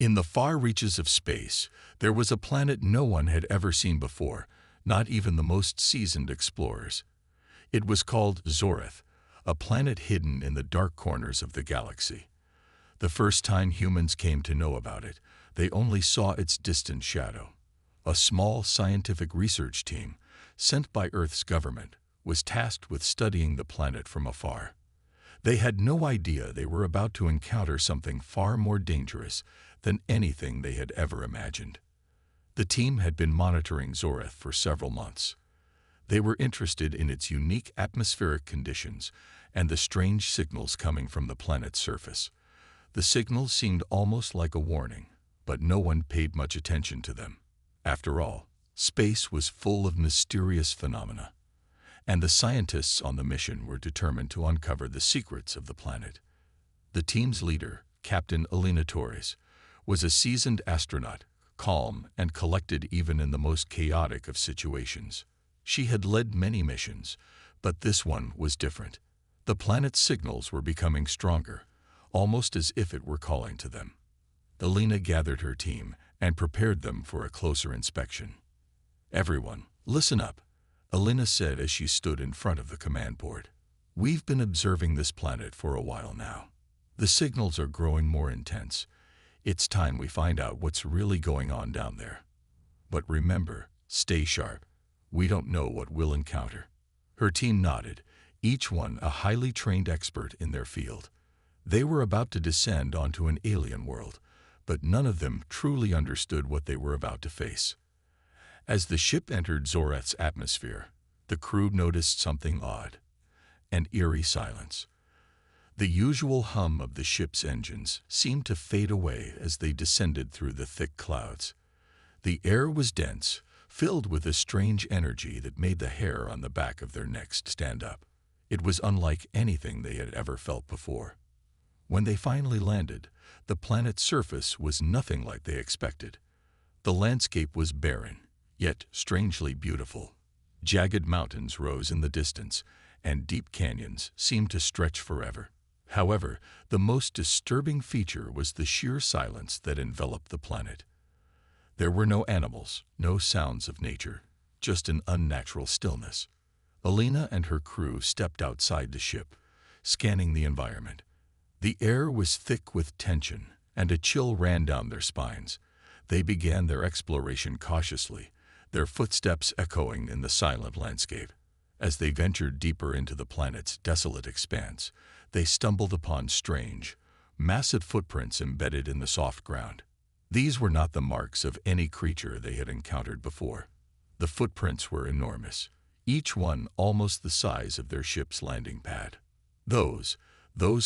In the far reaches of space, there was a planet no one had ever seen before, not even the most seasoned explorers. It was called Zorith, a planet hidden in the dark corners of the galaxy. The first time humans came to know about it, they only saw its distant shadow. A small scientific research team, sent by Earth's government, was tasked with studying the planet from afar. They had no idea they were about to encounter something far more dangerous than anything they had ever imagined. The team had been monitoring Zorith for several months. They were interested in its unique atmospheric conditions and the strange signals coming from the planet's surface. The signals seemed almost like a warning, but no one paid much attention to them. After all, space was full of mysterious phenomena, and the scientists on the mission were determined to uncover the secrets of the planet. The team's leader, Captain Alina Torres, was a seasoned astronaut, calm and collected even in the most chaotic of situations. She had led many missions, but this one was different. The planet's signals were becoming stronger, almost as if it were calling to them. Alina gathered her team and prepared them for a closer inspection. "Everyone, listen up," Alina said as she stood in front of the command board. "We've been observing this planet for a while now. The signals are growing more intense. It's time we find out what's really going on down there. But remember, stay sharp. We don't know what we'll encounter." Her team nodded, each one a highly trained expert in their field. They were about to descend onto an alien world, but none of them truly understood what they were about to face. As the ship entered Zorith's atmosphere, the crew noticed something odd: an eerie silence. The usual hum of the ship's engines seemed to fade away as they descended through the thick clouds. The air was dense, filled with a strange energy that made the hair on the back of their necks stand up. It was unlike anything they had ever felt before. When they finally landed, the planet's surface was nothing like they expected. The landscape was barren, yet strangely beautiful. Jagged mountains rose in the distance, and deep canyons seemed to stretch forever. However, the most disturbing feature was the sheer silence that enveloped the planet. There were no animals, no sounds of nature, just an unnatural stillness. Alina and her crew stepped outside the ship, scanning the environment. The air was thick with tension, and a chill ran down their spines. They began their exploration cautiously, their footsteps echoing in the silent landscape. As they ventured deeper into the planet's desolate expanse, they stumbled upon strange, massive footprints embedded in the soft ground. These were not the marks of any creature they had encountered before. The footprints were enormous, each one almost the size of their ship's landing pad. Those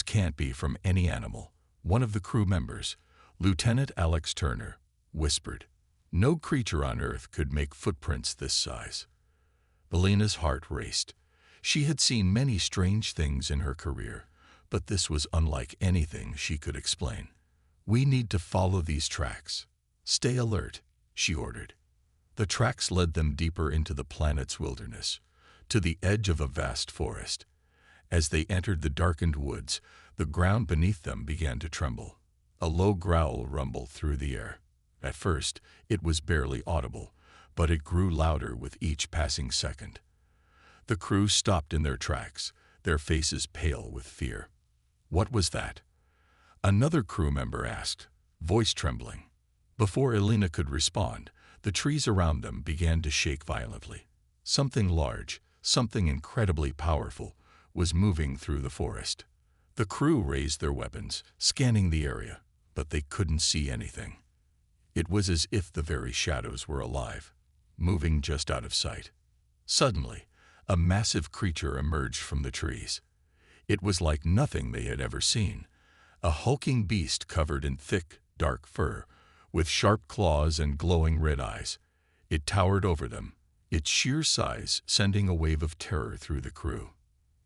can't be from any animal," one of the crew members, Lieutenant Alex Turner, whispered. "No creature on Earth could make footprints this size." Alina's heart raced. She had seen many strange things in her career, but this was unlike anything she could explain. "We need to follow these tracks. Stay alert," she ordered. The tracks led them deeper into the planet's wilderness, to the edge of a vast forest. As they entered the darkened woods, the ground beneath them began to tremble. A low growl rumbled through the air. At first, it was barely audible, but it grew louder with each passing second. The crew stopped in their tracks, their faces pale with fear. "What was that?" another crew member asked, voice trembling. Before Alina could respond, the trees around them began to shake violently. Something large, something incredibly powerful, was moving through the forest. The crew raised their weapons, scanning the area, but they couldn't see anything. It was as if the very shadows were alive, moving just out of sight. Suddenly, a massive creature emerged from the trees. It was like nothing they had ever seen. A hulking beast covered in thick, dark fur, with sharp claws and glowing red eyes. It towered over them, its sheer size sending a wave of terror through the crew.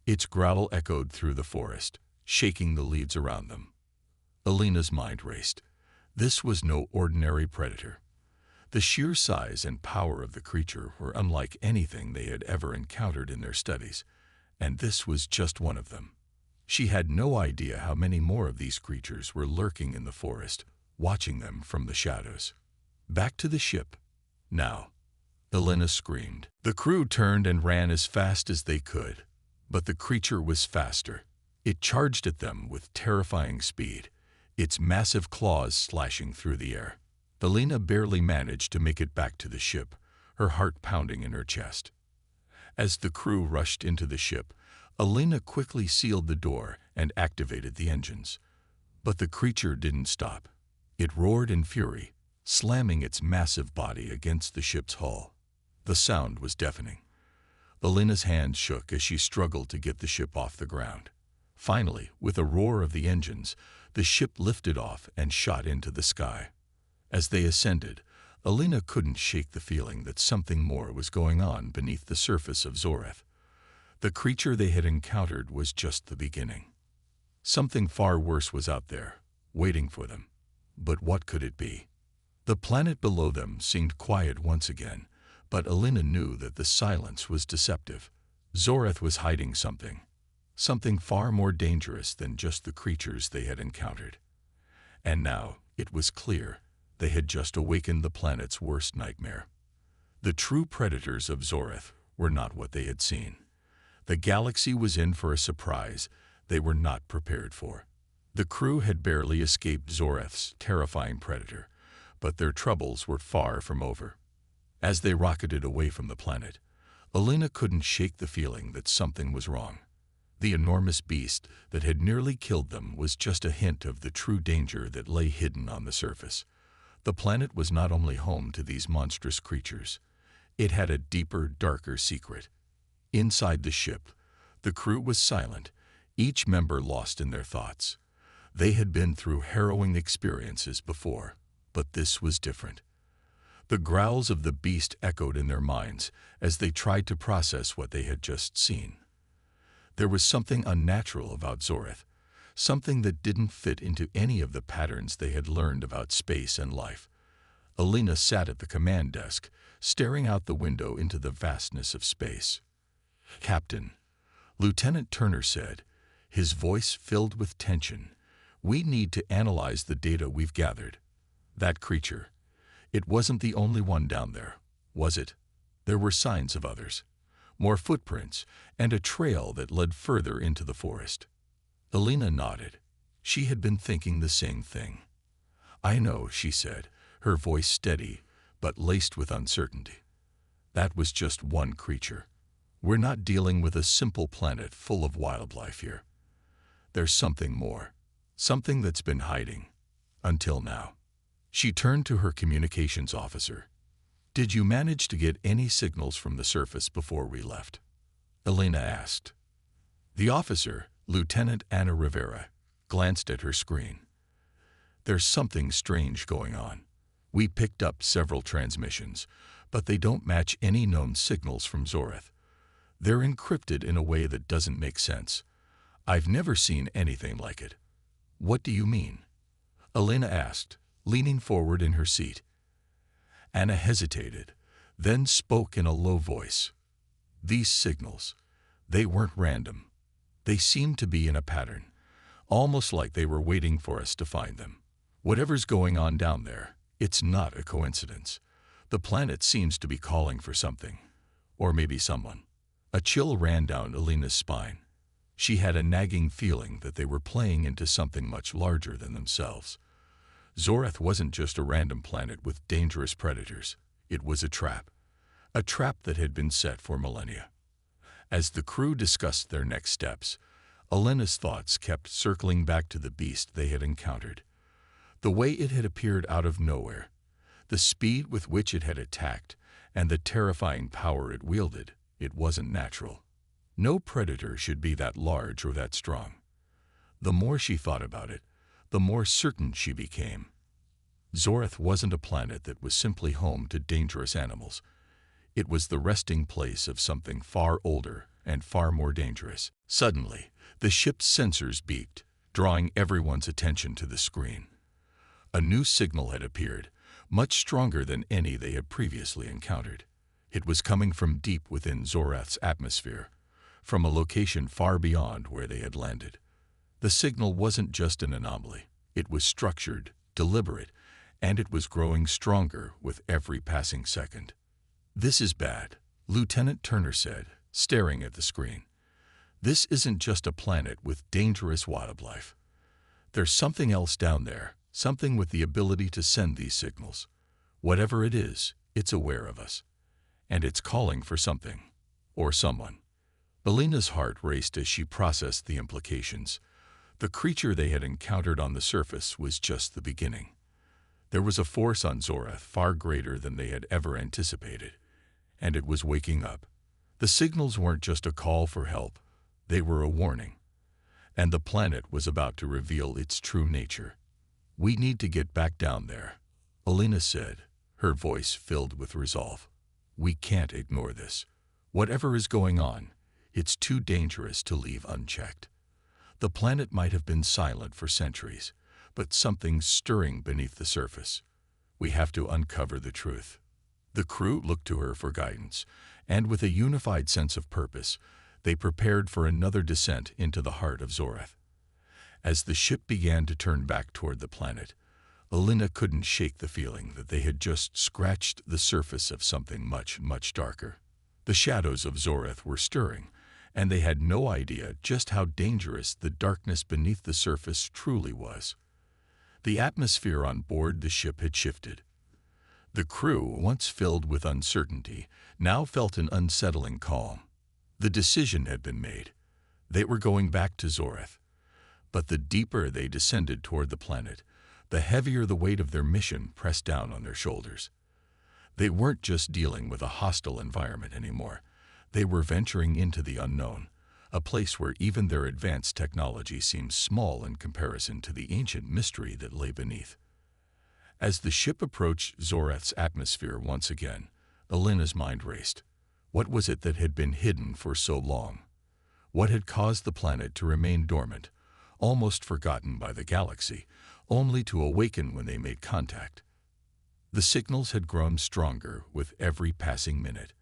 Its growl echoed through the forest, shaking the leaves around them. Alina's mind raced. This was no ordinary predator. The sheer size and power of the creature were unlike anything they had ever encountered in their studies, and this was just one of them. She had no idea how many more of these creatures were lurking in the forest, watching them from the shadows. "Back to the ship, now," Elena screamed. The crew turned and ran as fast as they could, but the creature was faster. It charged at them with terrifying speed, its massive claws slashing through the air. Elena barely managed to make it back to the ship, her heart pounding in her chest. As the crew rushed into the ship, Elena quickly sealed the door and activated the engines. But the creature didn't stop. It roared in fury, slamming its massive body against the ship's hull. The sound was deafening. Elena's hands shook as she struggled to get the ship off the ground. Finally, with a roar of the engines, the ship lifted off and shot into the sky. As they ascended, Elena couldn't shake the feeling that something more was going on beneath the surface of Zoreth. The creature they had encountered was just the beginning. Something far worse was out there, waiting for them. But what could it be? The planet below them seemed quiet once again, but Elena knew that the silence was deceptive. Zoreth was hiding something far more dangerous than just the creatures they had encountered. And now, it was clear, they had just awakened the planet's worst nightmare. The true predators of Zoreth were not what they had seen. The galaxy was in for a surprise they were not prepared for. The crew had barely escaped Zoreth's terrifying predator, but their troubles were far from over. As they rocketed away from the planet, Elena couldn't shake the feeling that something was wrong. The enormous beast that had nearly killed them was just a hint of the true danger that lay hidden on the surface. The planet was not only home to these monstrous creatures, it had a deeper, darker secret. Inside the ship, the crew was silent, each member lost in their thoughts. They had been through harrowing experiences before, but this was different. The growls of the beast echoed in their minds as they tried to process what they had just seen. There was something unnatural about Zoreth, something that didn't fit into any of the patterns they had learned about space and life. Elena sat at the command desk, staring out the window into the vastness of space. "Captain," Lieutenant Turner said, his voice filled with tension, "we need to analyze the data we've gathered. That creature, it wasn't the only one down there, was it? There were signs of others, more footprints, and a trail that led further into the forest." Elena nodded. She had been thinking the same thing. "I know," she said, her voice steady but laced with uncertainty. "That was just one creature. We're not dealing with a simple planet full of wildlife here. There's something more, something that's been hiding, until now." She turned to her communications officer. "Did you manage to get any signals from the surface before we left?" Elena asked. The officer, Lieutenant Anna Rivera, glanced at her screen. "There's something strange going on. We picked up several transmissions, but they don't match any known signals from Zoreth. They're encrypted in a way that doesn't make sense. I've never seen anything like it." "What do you mean?" Elena asked, leaning forward in her seat. Anna hesitated, then spoke in a low voice. "These signals, they weren't random. They seemed to be in a pattern, almost like they were waiting for us to find them. Whatever's going on down there, it's not a coincidence. The planet seems to be calling for something, or maybe someone." A chill ran down Elena's spine. She had a nagging feeling that they were playing into something much larger than themselves. Zoreth wasn't just a random planet with dangerous predators. It was a trap that had been set for millennia. As the crew discussed their next steps, Elena's thoughts kept circling back to the beast they had encountered. The way it had appeared out of nowhere, the speed with which it had attacked, and the terrifying power it wielded, it wasn't natural. No predator should be that large or that strong. The more she thought about it, the more certain she became. Zoreth wasn't a planet that was simply home to dangerous animals. It was the resting place of something far older and far more dangerous. Suddenly, the ship's sensors beeped, drawing everyone's attention to the screen. A new signal had appeared, much stronger than any they had previously encountered. It was coming from deep within Zoreth's atmosphere, from a location far beyond where they had landed. The signal wasn't just an anomaly. It was structured, deliberate, and it was growing stronger with every passing second. "This is bad," Lieutenant Turner said, staring at the screen. "This isn't just a planet with dangerous wildlife. There's something else down there, something with the ability to send these signals. Whatever it is, it's aware of us. And it's calling for something. Or someone." Alina's heart raced as she processed the implications. The creature they had encountered on the surface was just the beginning. There was a force on Zorath far greater than they had ever anticipated, and it was waking up. The signals weren't just a call for help, they were a warning. And the planet was about to reveal its true nature. "We need to get back down there," Alina said, her voice filled with resolve. "We can't ignore this. Whatever is going on, it's too dangerous to leave unchecked. The planet might have been silent for centuries, but something's stirring beneath the surface. We have to uncover the truth." The crew looked to her for guidance, and with a unified sense of purpose, they prepared for another descent into the heart of Zorath. As the ship began to turn back toward the planet, Alina couldn't shake the feeling that they had just scratched the surface of something much, much darker. The shadows of Zorath were stirring, and they had no idea just how dangerous the darkness beneath the surface truly was. The atmosphere on board the ship had shifted. The crew, once filled with uncertainty, now felt an unsettling calm. The decision had been made. They were going back to Zorath. But the deeper they descended toward the planet, the heavier the weight of their mission pressed down on their shoulders. They weren't just dealing with a hostile environment anymore. They were venturing into the unknown, a place where even their advanced technology seemed small in comparison to the ancient mystery that lay beneath. As the ship approached Zorath's atmosphere once again, Alina's mind raced. What was it that had been hidden for so long? What had caused the planet to remain dormant, almost forgotten by the galaxy, only to awaken when they made contact? The signals had grown stronger with every passing minute,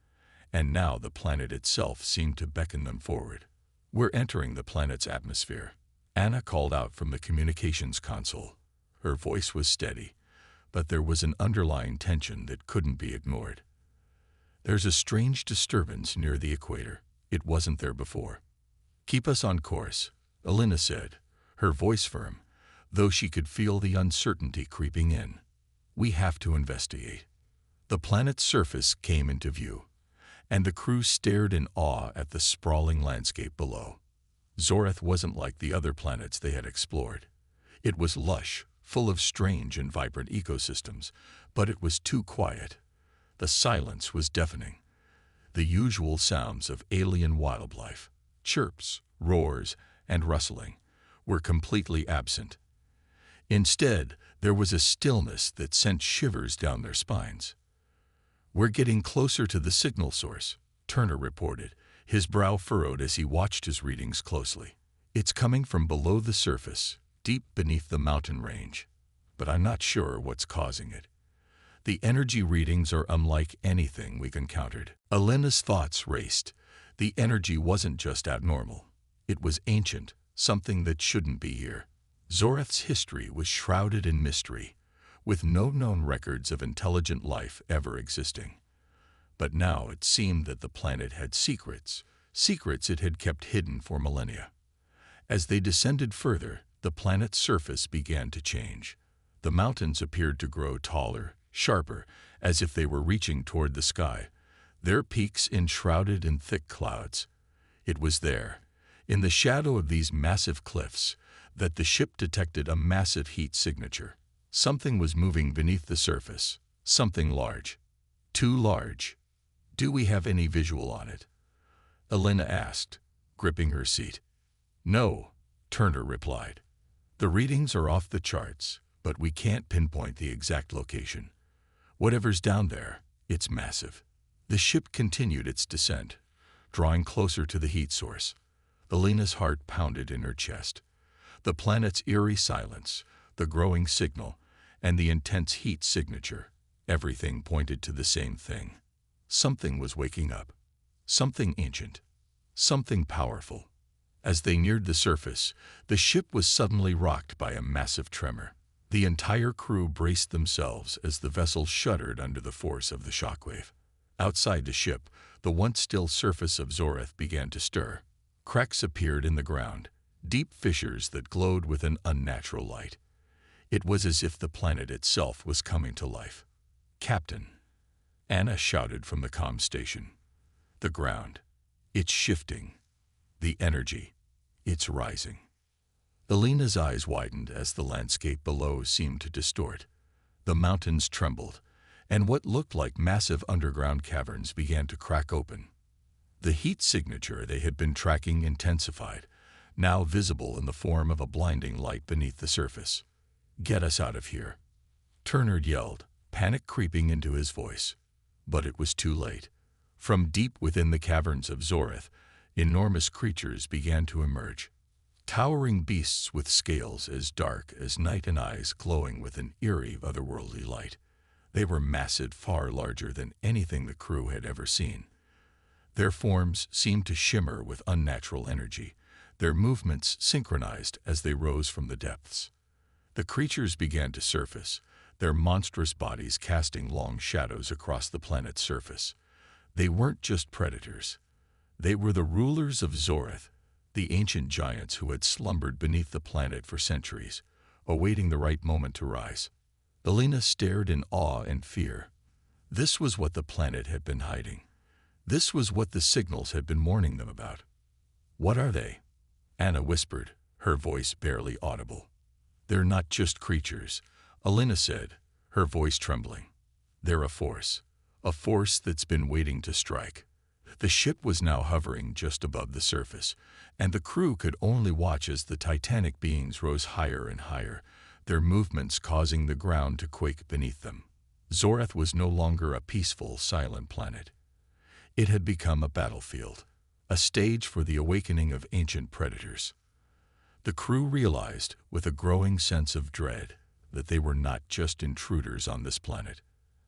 and now the planet itself seemed to beckon them forward. "We're entering the planet's atmosphere," Anna called out from the communications console. Her voice was steady, but there was an underlying tension that couldn't be ignored. "There's a strange disturbance near the equator. It wasn't there before." "Keep us on course," Alina said, her voice firm, though she could feel the uncertainty creeping in. "We have to investigate." The planet's surface came into view, and the crew stared in awe at the sprawling landscape below. Zorath wasn't like the other planets they had explored. It was lush, full of strange and vibrant ecosystems, but it was too quiet. The silence was deafening. The usual sounds of alien wildlife, chirps, roars, and rustling, were completely absent. Instead, there was a stillness that sent shivers down their spines. "We're getting closer to the signal source," Turner reported, his brow furrowed as he watched his readings closely. "It's coming from below the surface, deep beneath the mountain range. But I'm not sure what's causing it. The energy readings are unlike anything we've encountered." Alina's thoughts raced. The energy wasn't just abnormal. It was ancient, something that shouldn't be here. Zorath's history was shrouded in mystery, with no known records of intelligent life ever existing. But now it seemed that the planet had secrets it had kept hidden for millennia. As they descended further, the planet's surface began to change. The mountains appeared to grow taller, sharper, as if they were reaching toward the sky, their peaks enshrouded in thick clouds. It was there, in the shadow of these massive cliffs, that the ship detected a massive heat signature. Something was moving beneath the surface, something large. Too large. "Do we have any visual on it?" Alina asked, gripping her seat. "No," Turner replied. "The readings are off the charts, but we can't pinpoint the exact location. Whatever's down there, it's massive." The ship continued its descent, drawing closer to the heat source. Alina's heart pounded in her chest. The planet's eerie silence, the growing signal, and the intense heat signature, everything pointed to the same thing. Something was waking up. Something ancient. Something powerful. As they neared the surface, the ship was suddenly rocked by a massive tremor. The entire crew braced themselves as the vessel shuddered under the force of the shockwave. Outside the ship, the once still surface of Zoreth began to stir. Cracks appeared in the ground, deep fissures that glowed with an unnatural light. It was as if the planet itself was coming to life. "Captain," Anna shouted from the comm station. "The ground. It's shifting. The energy. It's rising." Elena's eyes widened as the landscape below seemed to distort. The mountains trembled, and what looked like massive underground caverns began to crack open. The heat signature they had been tracking intensified, now visible in the form of a blinding light beneath the surface. "Get us out of here," Turner yelled, panic creeping into his voice. But it was too late. From deep within the caverns of Zoreth, enormous creatures began to emerge. Towering beasts with scales as dark as night and eyes glowing with an eerie, otherworldly light. They were massive, far larger than anything the crew had ever seen. Their forms seemed to shimmer with unnatural energy, their movements synchronized as they rose from the depths. The creatures began to surface, their monstrous bodies casting long shadows across the planet's surface. They weren't just predators. They were the rulers of Zoreth, the ancient giants who had slumbered beneath the planet for centuries, awaiting the right moment to rise. Elena stared in awe and fear. This was what the planet had been hiding. This was what the signals had been warning them about. "What are they?" Anna whispered, her voice barely audible. "They're not just creatures," Elena said, her voice trembling. "They're a force that's been waiting to strike." The ship was now hovering just above the surface, and the crew could only watch as the titanic beings rose higher and higher, their movements causing the ground to quake beneath them. Zoreth was no longer a peaceful, silent planet. It had become a battlefield, a stage for the awakening of ancient predators. The crew realized, with a growing sense of dread, that they were not just intruders on this planet.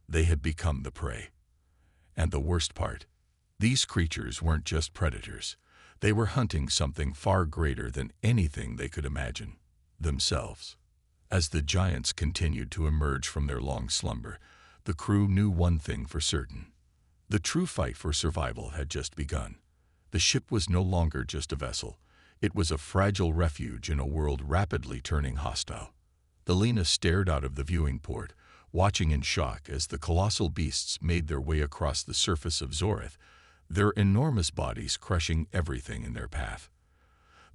They had become the prey. And the worst part, these creatures weren't just predators. They were hunting something far greater than anything they could imagine, themselves. As the giants continued to emerge from their long slumber, the crew knew one thing for certain. The true fight for survival had just begun. The ship was no longer just a vessel. It was a fragile refuge in a world rapidly turning hostile. Elena stared out of the viewing port, watching in shock as the colossal beasts made their way across the surface of Zoreth, their enormous bodies crushing everything in their path.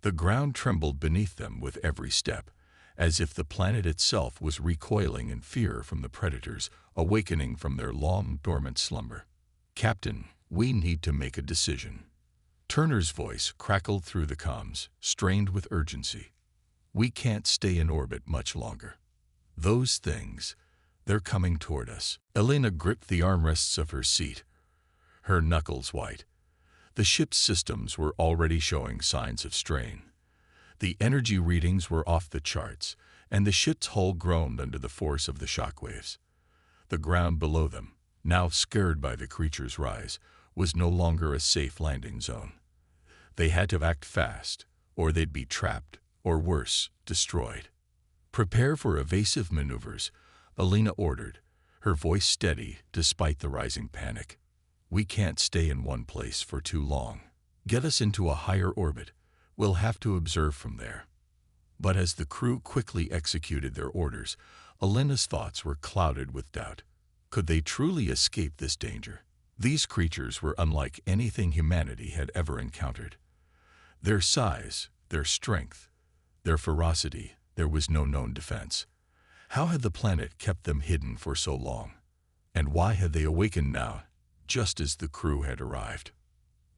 The ground trembled beneath them with every step, as if the planet itself was recoiling in fear from the predators awakening from their long-dormant slumber. "Captain, we need to make a decision." Turner's voice crackled through the comms, strained with urgency. "We can't stay in orbit much longer. Those things, they're coming toward us." Elena gripped the armrests of her seat, her knuckles white. The ship's systems were already showing signs of strain. The energy readings were off the charts, and the ship's hull groaned under the force of the shockwaves. The ground below them, now scared by the creature's rise, was no longer a safe landing zone. They had to act fast, or they'd be trapped, or worse, destroyed. "Prepare for evasive maneuvers," Elena ordered, her voice steady despite the rising panic. "We can't stay in one place for too long. Get us into a higher orbit. We'll have to observe from there." But as the crew quickly executed their orders, Elena's thoughts were clouded with doubt. Could they truly escape this danger? These creatures were unlike anything humanity had ever encountered. Their size, their strength, their ferocity, there was no known defense. How had the planet kept them hidden for so long? And why had they awakened now, just as the crew had arrived?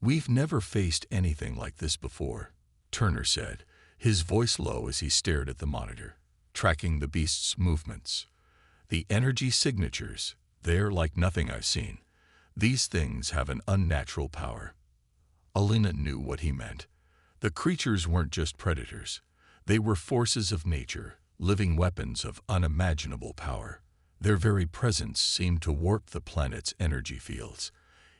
"We've never faced anything like this before," Turner said, his voice low as he stared at the monitor, tracking the beast's movements. "The energy signatures, they're like nothing I've seen. These things have an unnatural power." Elena knew what he meant. The creatures weren't just predators. They were forces of nature, living weapons of unimaginable power. Their very presence seemed to warp the planet's energy fields.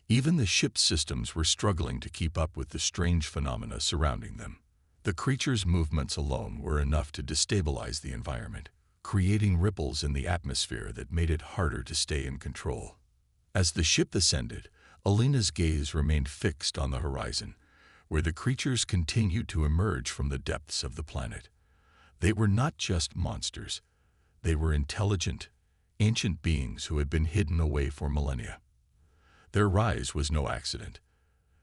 Even the ship's systems were struggling to keep up with the strange phenomena surrounding them. The creatures' movements alone were enough to destabilize the environment, creating ripples in the atmosphere that made it harder to stay in control. As the ship ascended, Alina's gaze remained fixed on the horizon, where the creatures continued to emerge from the depths of the planet. They were not just monsters. They were intelligent, ancient beings who had been hidden away for millennia. Their rise was no accident.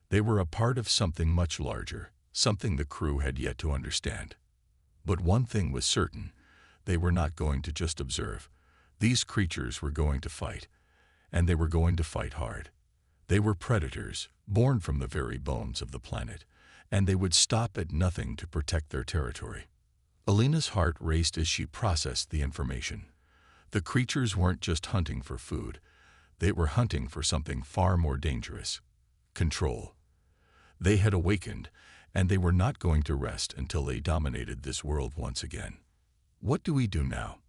They were a part of something much larger, something the crew had yet to understand. But one thing was certain: they were not going to just observe. These creatures were going to fight, and they were going to fight hard. They were predators, born from the very bones of the planet, and they would stop at nothing to protect their territory. Alina's heart raced as she processed the information. The creatures weren't just hunting for food. They were hunting for something far more dangerous: control. They had awakened, and they were not going to rest until they dominated this world once again. "What do we do now?"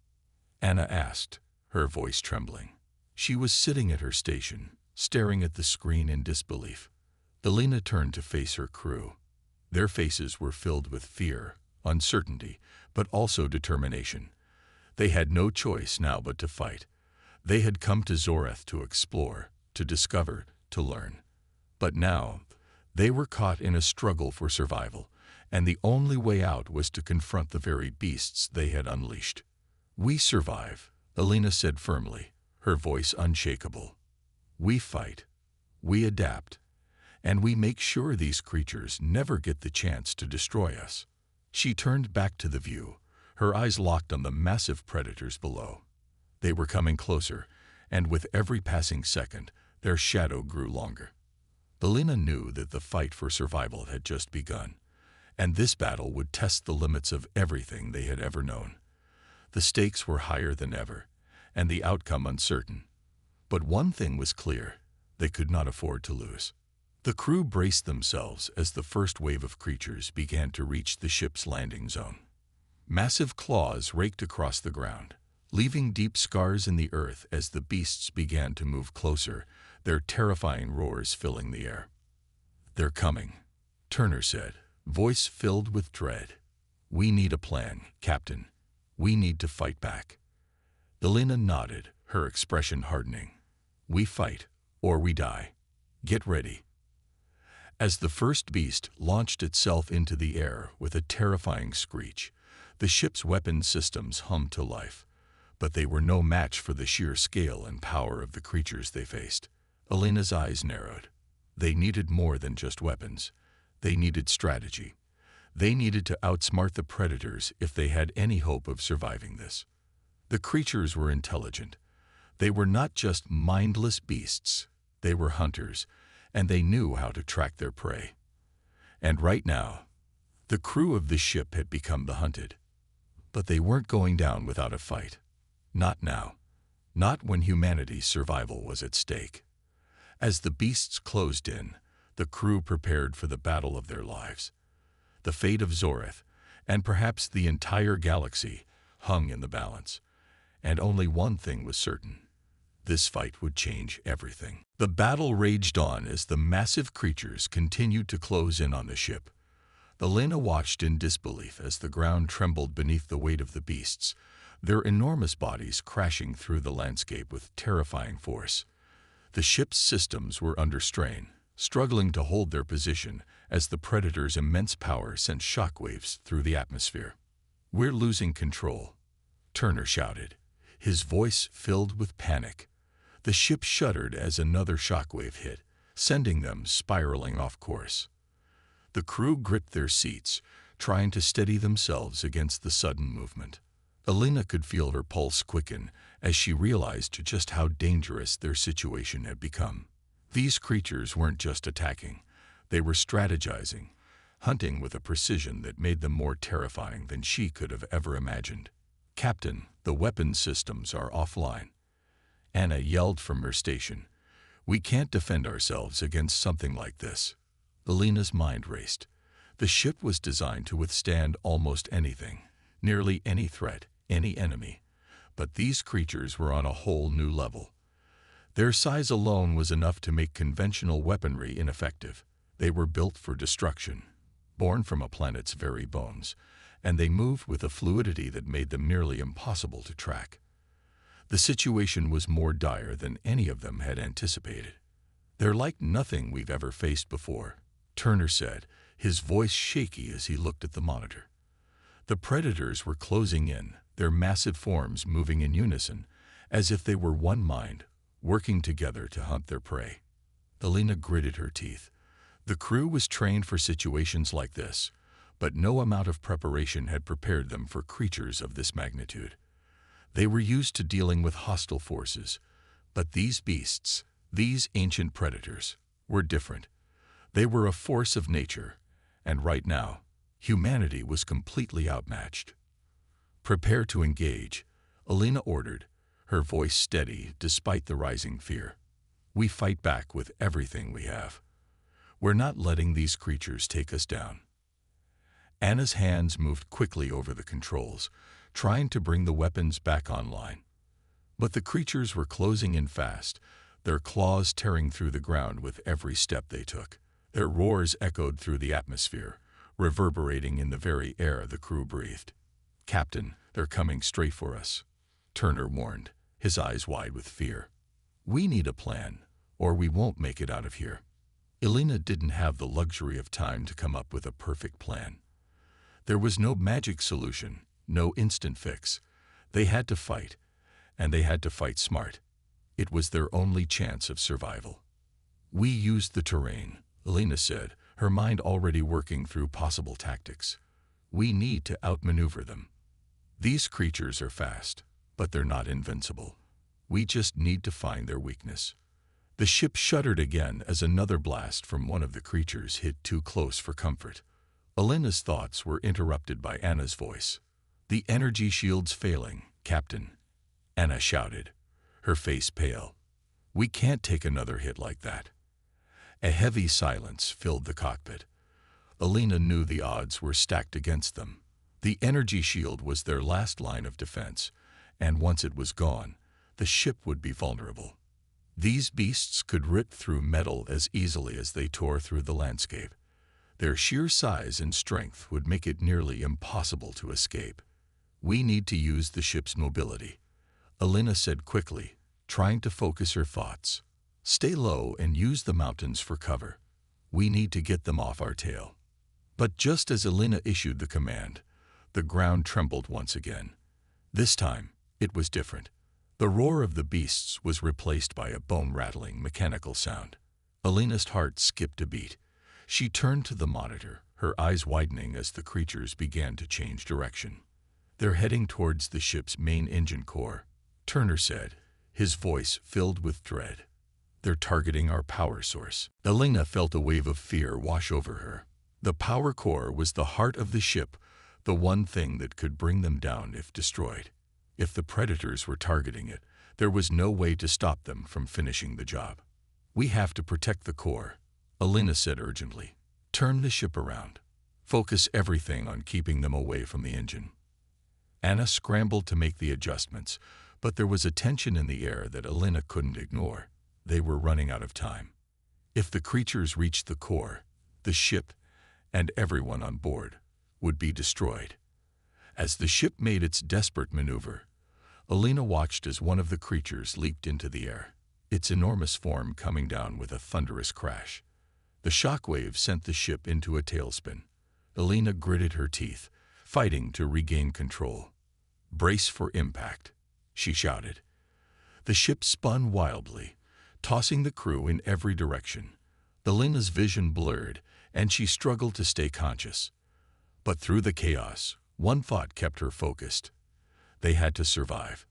Anna asked, her voice trembling. She was sitting at her station, staring at the screen in disbelief. Alina turned to face her crew. Their faces were filled with fear, uncertainty, but also determination. They had no choice now but to fight. They had come to Zoreth to explore, to discover, to learn. But now, they were caught in a struggle for survival, and the only way out was to confront the very beasts they had unleashed. "We survive," Alina said firmly, her voice unshakable. "We fight, we adapt, and we make sure these creatures never get the chance to destroy us." She turned back to the view, her eyes locked on the massive predators below. They were coming closer, and with every passing second, their shadow grew longer. Alina knew that the fight for survival had just begun, and this battle would test the limits of everything they had ever known. The stakes were higher than ever, and the outcome uncertain. But one thing was clear: they could not afford to lose. The crew braced themselves as the first wave of creatures began to reach the ship's landing zone. Massive claws raked across the ground, leaving deep scars in the earth as the beasts began to move closer, their terrifying roars filling the air. "They're coming," Turner said, voice filled with dread. "We need a plan, Captain. We need to fight back." Alina nodded, her expression hardening. "We fight, or we die. Get ready." As the first beast launched itself into the air with a terrifying screech, the ship's weapon systems hummed to life. But they were no match for the sheer scale and power of the creatures they faced. Alina's eyes narrowed. They needed more than just weapons. They needed strategy. They needed to outsmart the predators if they had any hope of surviving this. The creatures were intelligent. They were not just mindless beasts. They were hunters, and they knew how to track their prey. And right now, the crew of the ship had become the hunted. But they weren't going down without a fight. Not now. Not when humanity's survival was at stake. As the beasts closed in, the crew prepared for the battle of their lives. The fate of Zoreth, and perhaps the entire galaxy, hung in the balance. And only one thing was certain: this fight would change everything. The battle raged on as the massive creatures continued to close in on the ship. Alina watched in disbelief as the ground trembled beneath the weight of the beasts, their enormous bodies crashing through the landscape with terrifying force. The ship's systems were under strain, struggling to hold their position as the predator's immense power sent shockwaves through the atmosphere. "We're losing control," Turner shouted, his voice filled with panic. The ship shuddered as another shockwave hit, sending them spiraling off course. The crew gripped their seats, trying to steady themselves against the sudden movement. Alina could feel her pulse quicken as she realized just how dangerous their situation had become. These creatures weren't just attacking. They were strategizing, hunting with a precision that made them more terrifying than she could have ever imagined. "Captain, the weapons systems are offline," Anna yelled from her station. "We can't defend ourselves against something like this." Alina's mind raced. The ship was designed to withstand almost anything, nearly any threat, any enemy. But these creatures were on a whole new level. Their size alone was enough to make conventional weaponry ineffective. They were built for destruction, born from a planet's very bones, and they moved with a fluidity that made them nearly impossible to track. The situation was more dire than any of them had anticipated. "They're like nothing we've ever faced before," Turner said, his voice shaky as he looked at the monitor. The predators were closing in, their massive forms moving in unison, as if they were one mind, working together to hunt their prey. Alina gritted her teeth. The crew was trained for situations like this, but no amount of preparation had prepared them for creatures of this magnitude. They were used to dealing with hostile forces, but these beasts, these ancient predators, were different. They were a force of nature, and right now, humanity was completely outmatched. "Prepare to engage," Alina ordered, her voice steady despite the rising fear. "We fight back with everything we have. We're not letting these creatures take us down." Anna's hands moved quickly over the controls, trying to bring the weapons back online. But the creatures were closing in fast, their claws tearing through the ground with every step they took. Their roars echoed through the atmosphere, reverberating in the very air the crew breathed. "Captain, they're coming straight for us," Turner warned, his eyes wide with fear. "We need a plan, or we won't make it out of here." Alina didn't have the luxury of time to come up with a perfect plan. There was no magic solution, no instant fix. They had to fight, and they had to fight smart. It was their only chance of survival. "We used the terrain," Alina said, her mind already working through possible tactics. "We need to outmaneuver them. These creatures are fast, but they're not invincible. We just need to find their weakness." The ship shuddered again as another blast from one of the creatures hit too close for comfort. Alina's thoughts were interrupted by Anna's voice. "The energy shield's failing, Captain," Anna shouted, her face pale. "We can't take another hit like that." A heavy silence filled the cockpit. Alina knew the odds were stacked against them. The energy shield was their last line of defense, and once it was gone, the ship would be vulnerable. These beasts could rip through metal as easily as they tore through the landscape. Their sheer size and strength would make it nearly impossible to escape. "We need to use the ship's mobility," Alina said quickly, trying to focus her thoughts. "Stay low and use the mountains for cover. We need to get them off our tail." But just as Alina issued the command, the ground trembled once again. This time, it was different. The roar of the beasts was replaced by a bone-rattling mechanical sound. Alina's heart skipped a beat. She turned to the monitor, her eyes widening as the creatures began to change direction. "They're heading towards the ship's main engine core," Turner said, his voice filled with dread. "They're targeting our power source." Alina felt a wave of fear wash over her. The power core was the heart of the ship, the one thing that could bring them down if destroyed. If the predators were targeting it, there was no way to stop them from finishing the job. "We have to protect the core," Alina said urgently. "Turn the ship around. Focus everything on keeping them away from the engine." Anna scrambled to make the adjustments, but there was a tension in the air that Alina couldn't ignore. They were running out of time. If the creatures reached the core, the ship, and everyone on board, would be destroyed. As the ship made its desperate maneuver, Alina watched as one of the creatures leaped into the air, its enormous form coming down with a thunderous crash. The shockwave sent the ship into a tailspin. Alina gritted her teeth, fighting to regain control. "Brace for impact," she shouted. The ship spun wildly, tossing the crew in every direction. Alina's vision blurred, and she struggled to stay conscious. But through the chaos, one thought kept her focused. They had to survive.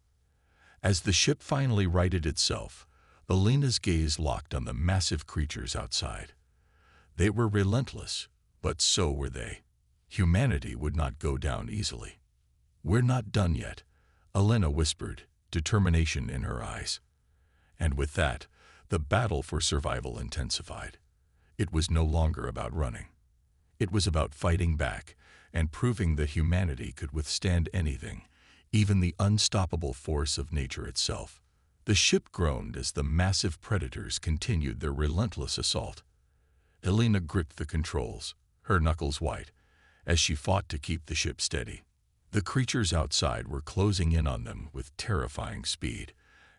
As the ship finally righted itself, Alina's gaze locked on the massive creatures outside. They were relentless, but so were they. Humanity would not go down easily. "We're not done yet," Alina whispered, determination in her eyes. And with that, the battle for survival intensified. It was no longer about running. It was about fighting back and proving that humanity could withstand anything, even the unstoppable force of nature itself. The ship groaned as the massive predators continued their relentless assault. Alina gripped the controls, her knuckles white, as she fought to keep the ship steady. The creatures outside were closing in on them with terrifying speed,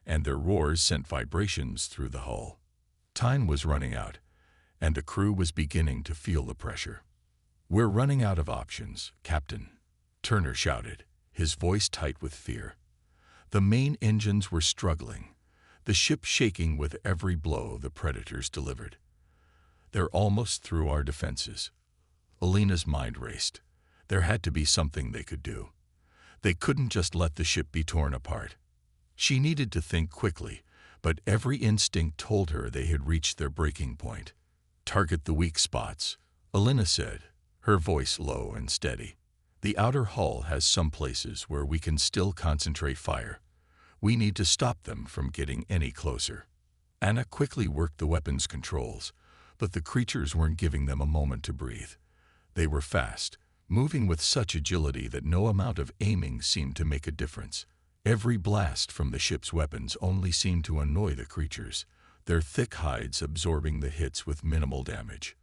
and their roars sent vibrations through the hull. Time was running out, and the crew was beginning to feel the pressure. "We're running out of options, Captain," Turner shouted, his voice tight with fear. The main engines were struggling, the ship shaking with every blow the predators delivered. "They're almost through our defenses." Alina's mind raced. There had to be something they could do. They couldn't just let the ship be torn apart. She needed to think quickly, but every instinct told her they had reached their breaking point. "Target the weak spots," Alina said, her voice low and steady. "The outer hull has some places where we can still concentrate fire. We need to stop them from getting any closer." Anna quickly worked the weapons controls, but the creatures weren't giving them a moment to breathe. They were fast, moving with such agility that no amount of aiming seemed to make a difference. Every blast from the ship's weapons only seemed to annoy the creatures, their thick hides absorbing the hits with minimal damage.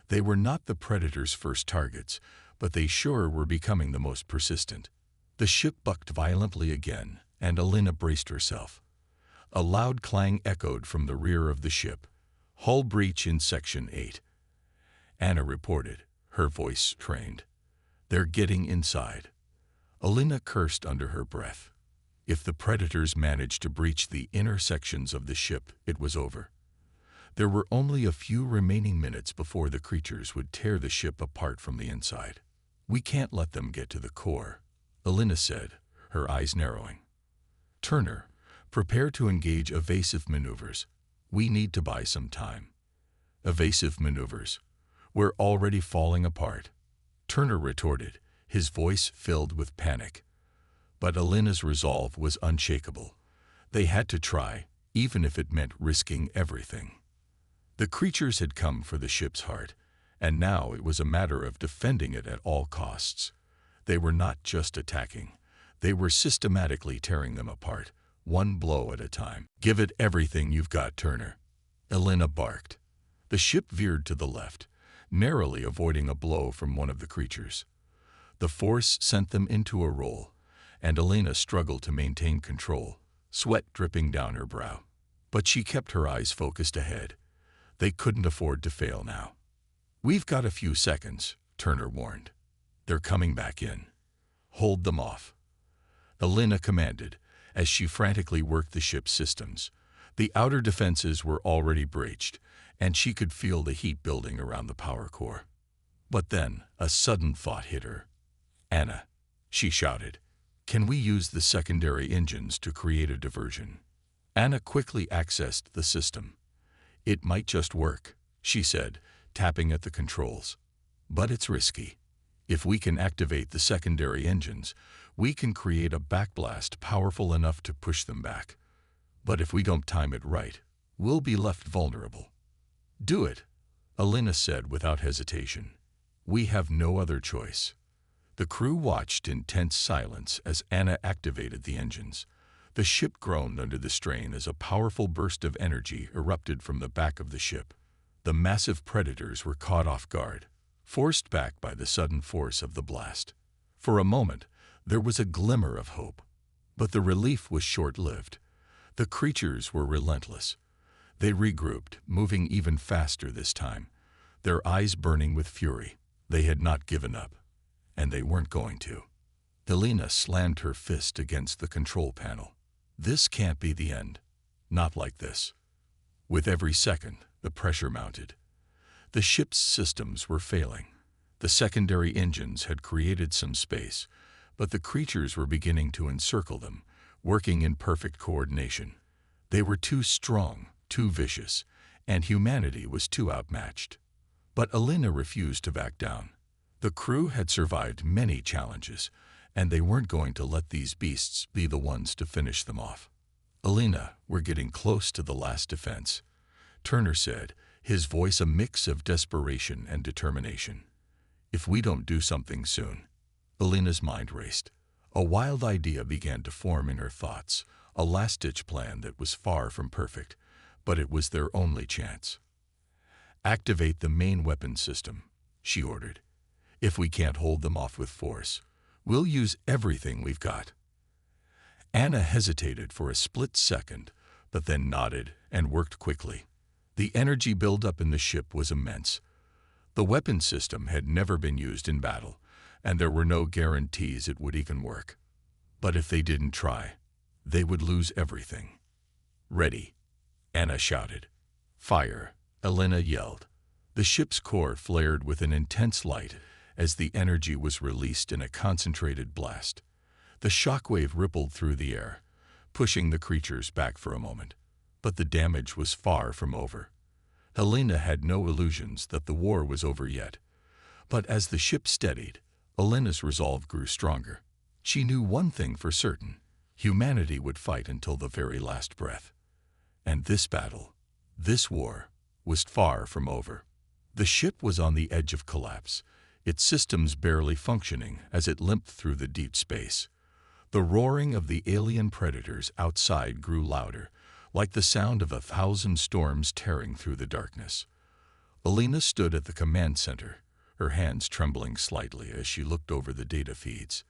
They were not the predators' first targets, but they sure were becoming the most persistent. The ship bucked violently again, and Alina braced herself. A loud clang echoed from the rear of the ship. "Hull breach in Section 8. Anna reported, her voice trained. "They're getting inside." Alina cursed under her breath. If the predators managed to breach the inner sections of the ship, it was over. There were only a few remaining minutes before the creatures would tear the ship apart from the inside. "We can't let them get to the core," Alina said, her eyes narrowing. "Turner, prepare to engage evasive maneuvers. We need to buy some time." "Evasive maneuvers? We're already falling apart," Turner retorted, his voice filled with panic. But Alina's resolve was unshakable. They had to try, even if it meant risking everything. The creatures had come for the ship's heart, and now it was a matter of defending it at all costs. They were not just attacking. They were systematically tearing them apart, one blow at a time. "Give it everything you've got, Turner," Alina barked. The ship veered to the left, narrowly avoiding a blow from one of the creatures. The force sent them into a roll, and Alina struggled to maintain control, sweat dripping down her brow. But she kept her eyes focused ahead. They couldn't afford to fail now. "We've got a few seconds," Turner warned. "They're coming back in. Hold them off," Alina commanded, as she frantically worked the ship's systems. The outer defenses were already breached, and she could feel the heat building around the power core. But then a sudden thought hit her. "Anna," she shouted, "can we use the secondary engines to create a diversion?" Anna quickly accessed the system. "It might just work," she said, tapping at the controls. "But it's risky. If we can activate the secondary engines, we can create a backblast powerful enough to push them back. But if we don't time it right, we'll be left vulnerable." "Do it," Alina said without hesitation. "We have no other choice." The crew watched in tense silence as Anna activated the engines. The ship groaned under the strain as a powerful burst of energy erupted from the back of the ship. The massive predators were caught off guard, forced back by the sudden force of the blast. For a moment, there was a glimmer of hope. But the relief was short-lived. The creatures were relentless. They regrouped, moving even faster this time, their eyes burning with fury. They had not given up, and they weren't going to. Alina slammed her fist against the control panel. "This can't be the end. Not like this." With every second, the pressure mounted. The ship's systems were failing. The secondary engines had created some space, but the creatures were beginning to encircle them, working in perfect coordination. They were too strong, too vicious, and humanity was too outmatched. But Alina refused to back down. The crew had survived many challenges, and they weren't going to let these beasts be the ones to finish them off. "Alina, we're getting close to the last defense," Turner said, his voice a mix of desperation and determination. "If we don't do something soon." Alina's mind raced. A wild idea began to form in her thoughts, a last-ditch plan that was far from perfect, but it was their only chance. "Activate the main weapon system," she ordered. If we can't hold them off with force, we'll use everything we've got." Anna hesitated for a split second, but then nodded and worked quickly. The energy buildup in the ship was immense. The weapon system had never been used in battle, and there were no guarantees it would even work. But if they didn't try, they would lose everything. "Ready," Anna shouted. "Fire," Elena yelled. The ship's core flared with an intense light as the energy was released in a concentrated blast. The shockwave rippled through the air, pushing the creatures back for a moment. But the damage was far from over. Helena had no illusions that the war was over yet. But as the ship steadied, Elena's resolve grew stronger. She knew one thing for certain: humanity would fight until the very last breath. And this battle, this war, was far from over. The ship was on the edge of collapse, its systems barely functioning as it limped through the deep space. The roaring of the alien predators outside grew louder, like the sound of 1,000 storms tearing through the darkness. Elena stood at the command center, her hands trembling slightly as she looked over the data feeds.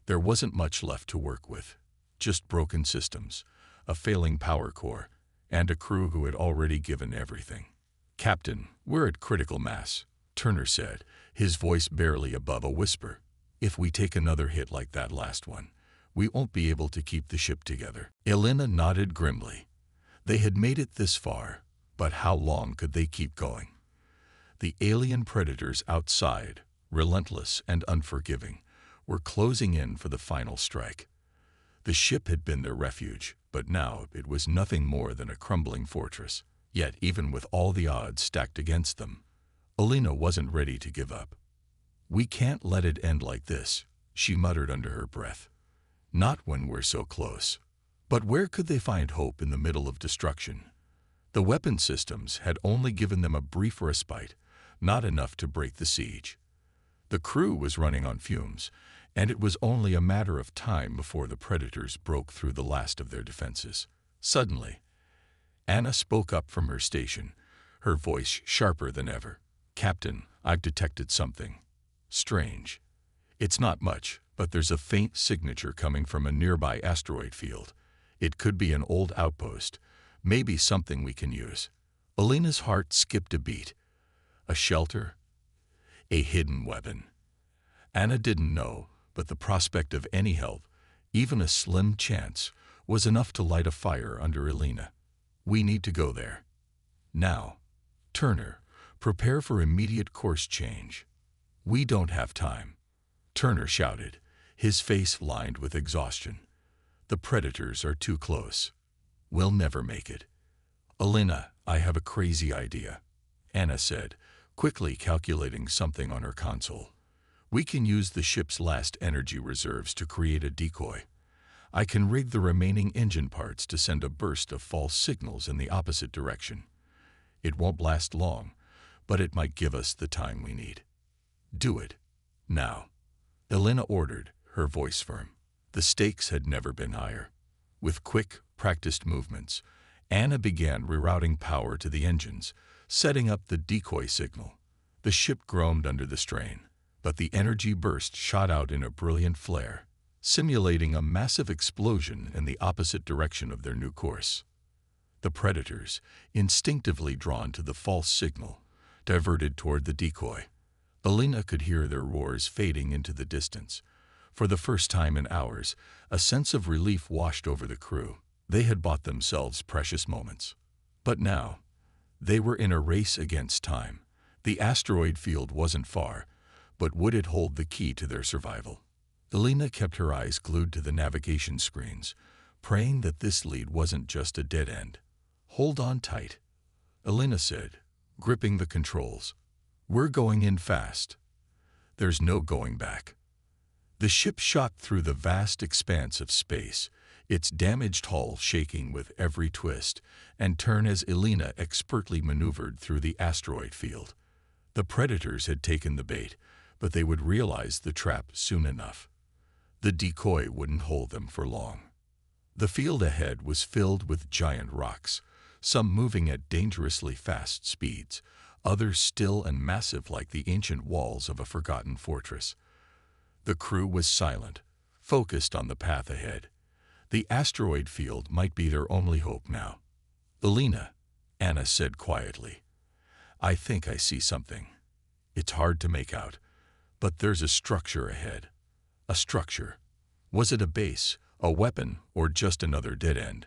There wasn't much left to work with, just broken systems, a failing power core, and a crew who had already given everything. "Captain, we're at critical mass," Turner said, his voice barely above a whisper. "If we take another hit like that last one, we won't be able to keep the ship together." Elena nodded grimly. They had made it this far, but how long could they keep going? The alien predators outside, relentless and unforgiving, were closing in for the final strike. The ship had been their refuge, but now it was nothing more than a crumbling fortress. Yet, even with all the odds stacked against them, Elena wasn't ready to give up. "We can't let it end like this," she muttered under her breath. "Not when we're so close." But where could they find hope in the middle of destruction? The weapon systems had only given them a brief respite, not enough to break the siege. The crew was running on fumes, and it was only a matter of time before the predators broke through the last of their defenses. Suddenly, Anna spoke up from her station, her voice sharper than ever. "Captain, I've detected something strange. It's not much, but there's a faint signature coming from a nearby asteroid field. It could be an old outpost, maybe something we can use." Elena's heart skipped a beat. A shelter? A hidden weapon? Anna didn't know, but the prospect of any help, even a slim chance, was enough to light a fire under Elena. "We need to go there. Now. Turner, prepare for immediate course change." "We don't have time," Turner shouted, his face lined with exhaustion. "The predators are too close. We'll never make it." "Elena, I have a crazy idea," Anna said, quickly calculating something on her console. "We can use the ship's last energy reserves to create a decoy. I can rig the remaining engine parts to send a burst of false signals in the opposite direction. It won't last long, but it might give us the time we need." "Do it. Now," Elena ordered, her voice firm. The stakes had never been higher. With quick, practiced movements, Anna began rerouting power to the engines, setting up the decoy signal. The ship groaned under the strain, but the energy burst shot out in a brilliant flare, simulating a massive explosion in the opposite direction of their new course. The predators, instinctively drawn to the false signal, diverted toward the decoy. Elena could hear their roars fading into the distance. For the first time in hours, a sense of relief washed over the crew. They had bought themselves precious moments. But now, they were in a race against time. The asteroid field wasn't far, but would it hold the key to their survival? Elena kept her eyes glued to the navigation screens, praying that this lead wasn't just a dead end. "Hold on tight," Elena said, gripping the controls. "We're going in fast. There's no going back." The ship shot through the vast expanse of space, its damaged hull shaking with every twist and turn as Elena expertly maneuvered through the asteroid field. The predators had taken the bait, but they would realize the trap soon enough. The decoy wouldn't hold them for long. The field ahead was filled with giant rocks, some moving at dangerously fast speeds, others still and massive like the ancient walls of a forgotten fortress. The crew was silent, focused on the path ahead. The asteroid field might be their only hope now. "Elena," Anna said quietly, "I think I see something. It's hard to make out, but there's a structure ahead." A structure. Was it a base, a weapon, or just another dead end?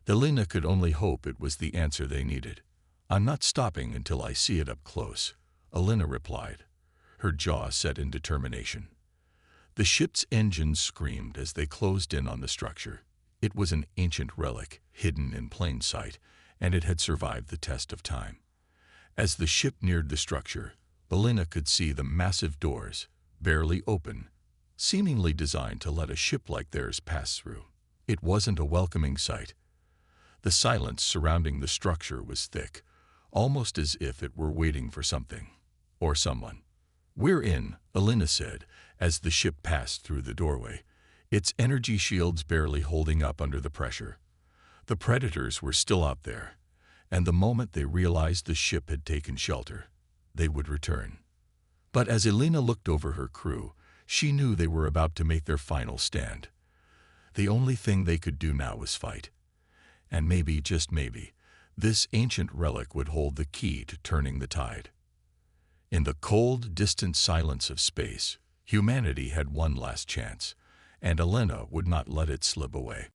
Elena could only hope it was the answer they needed. "I'm not stopping until I see it up close," Elena replied, her jaw set in determination. The ship's engines screamed as they closed in on the structure. It was an ancient relic, hidden in plain sight, and it had survived the test of time. As the ship neared the structure, Elena could see the massive doors, barely open, seemingly designed to let a ship like theirs pass through. It wasn't a welcoming sight. The silence surrounding the structure was thick, almost as if it were waiting for something or someone. "We're in," Elena said, as the ship passed through the doorway, its energy shields barely holding up under the pressure. The predators were still out there, and the moment they realized the ship had taken shelter, they would return. But as Elena looked over her crew, she knew they were about to make their final stand. The only thing they could do now was fight. And maybe, just maybe, this ancient relic would hold the key to turning the tide. In the cold, distant silence of space, humanity had one last chance, and Elena would not let it slip away.